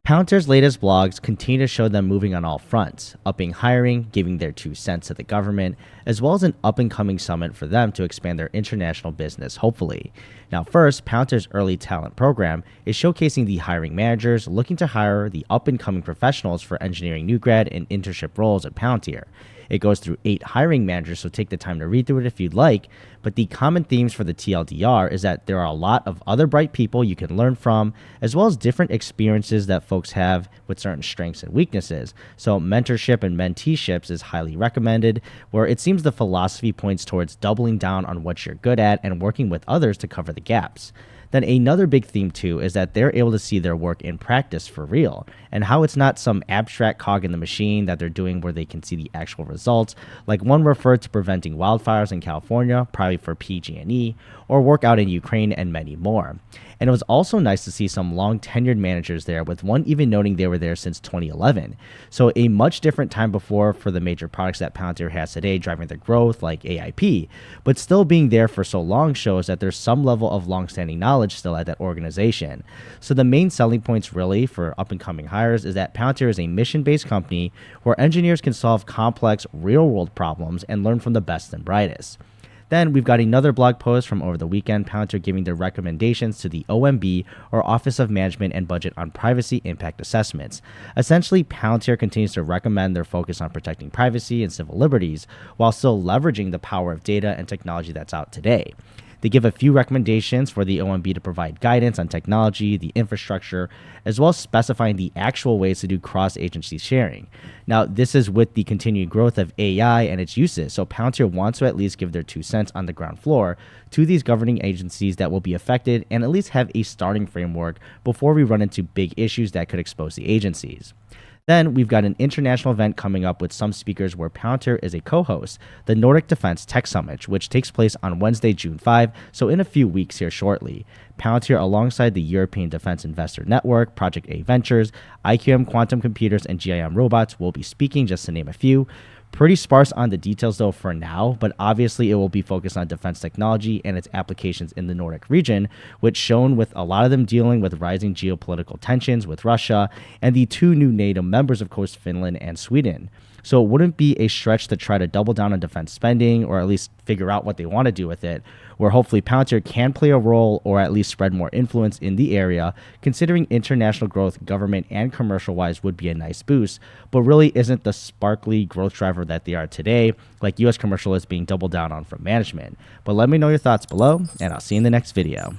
Palantir's latest blogs continue to show them moving on all fronts, upping hiring, giving their 2 cents to the government, as well as an up-and-coming summit for them to expand their international business, hopefully. Now first, Palantir's early talent program is showcasing the hiring managers looking to hire the up-and-coming professionals for engineering new grad and internship roles at Palantir. It goes through 8 hiring managers, so take the time to read through it if you'd like. But the common themes for the TLDR is that there are a lot of other bright people you can learn from, as well as different experiences that folks have with certain strengths and weaknesses. So mentorship and menteeships is highly recommended, where it seems the philosophy points towards doubling down on what you're good at and working with others to cover the gaps. Then another big theme too is that they're able to see their work in practice for real, and how it's not some abstract cog in the machine that they're doing where they can see the actual results, like one referred to preventing wildfires in California, probably for PG&E, or work out in Ukraine, and many more. And it was also nice to see some long tenured managers there, with one even noting they were there since 2011. So a much different time before for the major products that Palantir has today driving their growth, like AIP, but still being there for so long shows that there's some level of long-standing knowledge still at that organization. So the main selling points really for up-and-coming hires is that Palantir is a mission-based company where engineers can solve complex real-world problems and learn from the best and brightest. Then we've got another blog post from over the weekend, Palantir giving their recommendations to the OMB, or Office of Management and Budget, on privacy impact assessments. Essentially, Palantir continues to recommend their focus on protecting privacy and civil liberties while still leveraging the power of data and technology that's out today. They give a few recommendations for the OMB to provide guidance on technology, the infrastructure, as well as specifying the actual ways to do cross-agency sharing. Now, this is with the continued growth of AI and its uses, so Palantir wants to at least give their 2 cents on the ground floor to these governing agencies that will be affected, and at least have a starting framework before we run into big issues that could expose the agencies. Then we've got an international event coming up with some speakers where Palantir is a co-host, the Nordic Defense Tech Summit, which takes place on Wednesday, June 5, so in a few weeks here shortly. Palantir, alongside the European Defense Investor Network, Project A Ventures, IQM Quantum Computers, and GIM Robots will be speaking, just to name a few. Pretty sparse on the details though for now, but obviously it will be focused on defense technology and its applications in the Nordic region, which shown with a lot of them dealing with rising geopolitical tensions with Russia and the 2 new NATO members, of course, Finland and Sweden. So it wouldn't be a stretch to try to double down on defense spending, or at least figure out what they want to do with it, where hopefully Palantir can play a role or at least spread more influence in the area, considering international growth, government and commercial-wise, would be a nice boost, but really isn't the sparkly growth driver that they are today, like US commercial is being doubled down on from management. But let me know your thoughts below, and I'll see you in the next video.